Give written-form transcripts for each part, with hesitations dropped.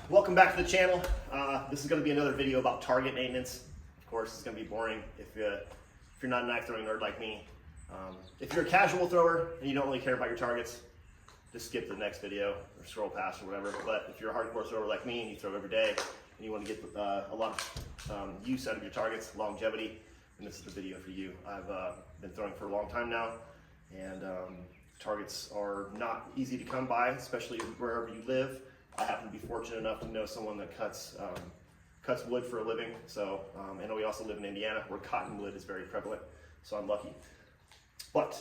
Welcome back to the channel. This is going to be another video about target maintenance. Of course, it's going to be boring if you're not a knife throwing nerd like me. If you're a casual thrower and you don't really care about your targets, just skip the next video or scroll past or whatever. But if you're a hardcore thrower like me and you throw every day and you want to get a lot of use out of your targets, longevity, then this is the video for you. I've been throwing for a long time now, and targets are not easy to come by, especially wherever you live. I happen to be fortunate enough to know someone that cuts wood for a living. So, and we also live in Indiana where cottonwood is very prevalent. So I'm lucky. But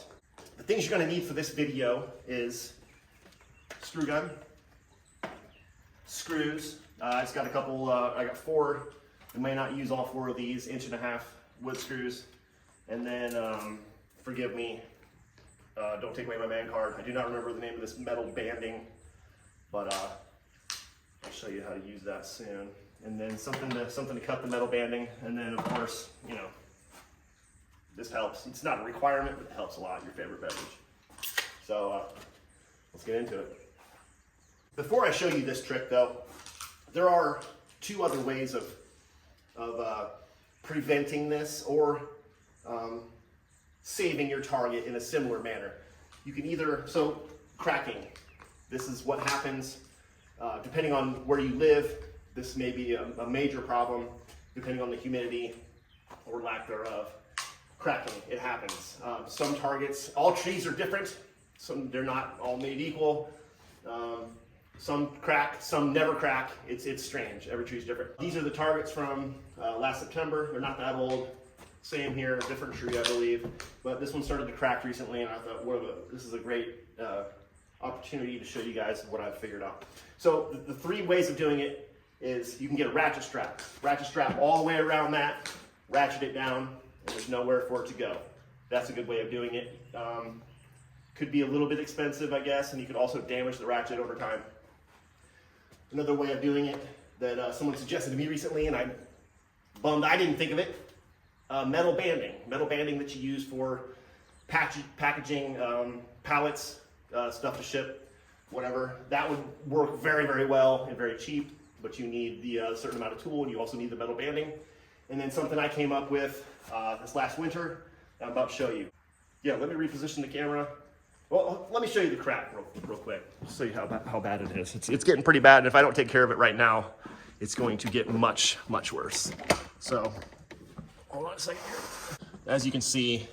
the things you're going to need for this video is screw gun, screws. It's got a couple. I got 4. I may not use all 4 of these 1.5-inch wood screws. And then, forgive me, don't take away my man card. I do not remember the name of this metal banding, but I'll show you how to use that soon. And then something to cut the metal banding. And then of course, you know, this helps. It's not a requirement, but it helps a lot. Your favorite beverage. So let's get into it. Before I show you this trick though, there are 2 other ways of preventing this or saving your target in a similar manner. You can either, cracking. This is what happens depending on where you live. This may be a major problem depending on the humidity or lack thereof. Cracking, it happens. Some targets, all trees are different. They're not all made equal. Some crack, some never crack. It's strange. Every tree is different. These are the targets from last September. They're not that old. Same here, different tree, I believe. But this one started to crack recently, and I thought, this is a great opportunity to show you guys what I've figured out. So the 3 ways of doing it is you can get a ratchet strap all the way around that, ratchet it down, and there's nowhere for it to go. That's a good way of doing it. Could be a little bit expensive, I guess, and you could also damage the ratchet over time. Another way of doing it that someone suggested to me recently, and I'm bummed I didn't think of it, metal banding that you use for packaging pallets, stuff to ship, whatever. That would work very, very well and very cheap, but you need the certain amount of tool, and you also need the metal banding. And then something I came up with this last winter that I'm about to show you. Yeah, let me reposition the camera. Well, let me show you the crack real quick, just so you how bad it is. It's getting pretty bad, and if I don't take care of it right now, it's going to get much, much worse. So, hold on a second here. As you can see,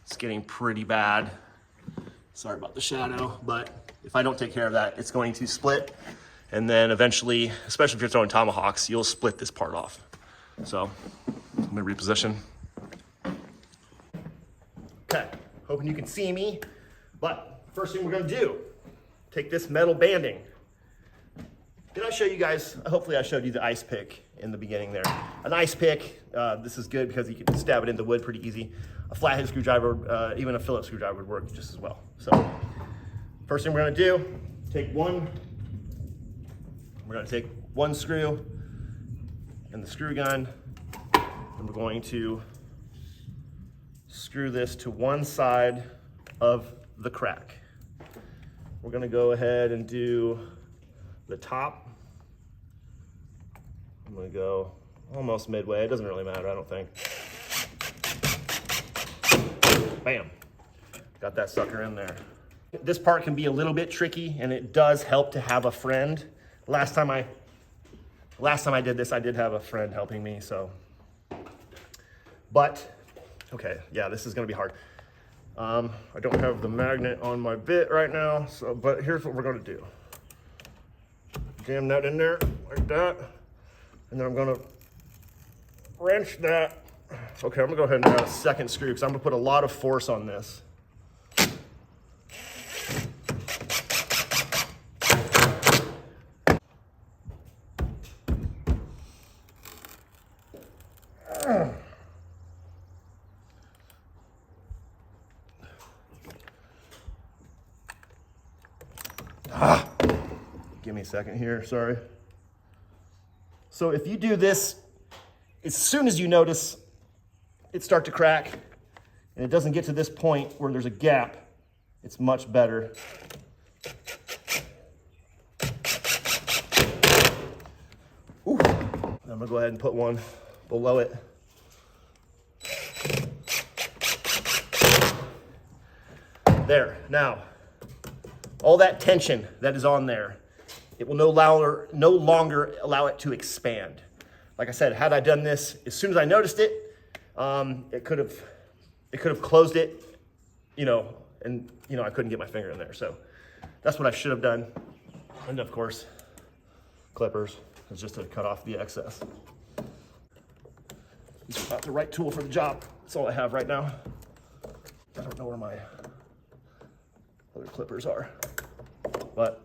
it's getting pretty bad. Sorry about the shadow, but if I don't take care of that, it's going to split. And then eventually, especially if you're throwing tomahawks, you'll split this part off. So, let me reposition. Okay, hoping you can see me. But first thing we're gonna do, take this metal banding. Did I show you guys, hopefully I showed you the ice pick in the beginning there. An ice pick, this is good because you can stab it into wood pretty easy. A flathead screwdriver, even a Phillips screwdriver would work just as well. So, first thing we're gonna do, we're gonna take one screw and the screw gun, and we're going to screw this to one side of the crack. We're gonna go ahead and do the top. I'm gonna go almost midway. It doesn't really matter, I don't think. Bam, got that sucker in there. This part can be a little bit tricky, and it does help to have a friend. Last time I did this, I did have a friend helping me, so. But, okay, yeah, this is gonna be hard. I don't have the magnet on my bit right now, but here's what we're gonna do. Jam that in there, like that. And then I'm gonna wrench that. Okay, I'm gonna go ahead and add a second screw because I'm gonna put a lot of force on this. Give me a second here, sorry. So if you do this, as soon as you notice it start to crack and it doesn't get to this point where there's a gap, it's much better. I'm gonna go ahead and put one below it. There. Now, all that tension that is on there, it will no longer allow it to expand. Like I said, had I done this as soon as I noticed it, it could have closed it, and I couldn't get my finger in there. So that's what I should have done. And of course, clippers is just to cut off the excess. It's not the right tool for the job. That's all I have right now. I don't know where my other clippers are, but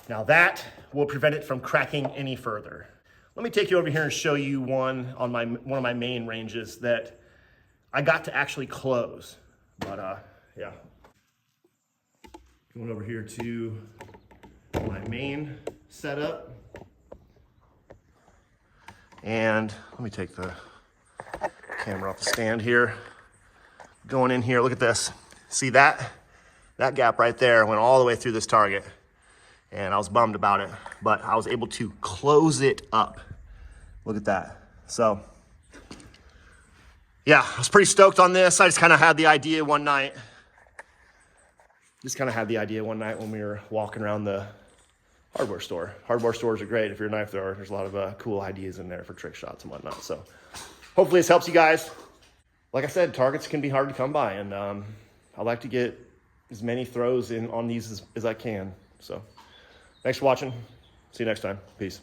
now that will prevent it from cracking any further. Let me take you over here and show you one of my main ranges that I got to actually close. But yeah. Going over here to my main setup. And let me take the camera off the stand here. Going in here, look at this. See that? That gap right there went all the way through this target. And I was bummed about it, but I was able to close it up. Look at that. So, yeah, I was pretty stoked on this. I just kind of had the idea one night. When we were walking around the hardware store. Hardware stores are great if you're a knife thrower. There's a lot of cool ideas in there for trick shots and whatnot. So, hopefully this helps you guys. Like I said, targets can be hard to come by, and I like to get as many throws in on these as I can. So. Thanks for watching. See you next time. Peace.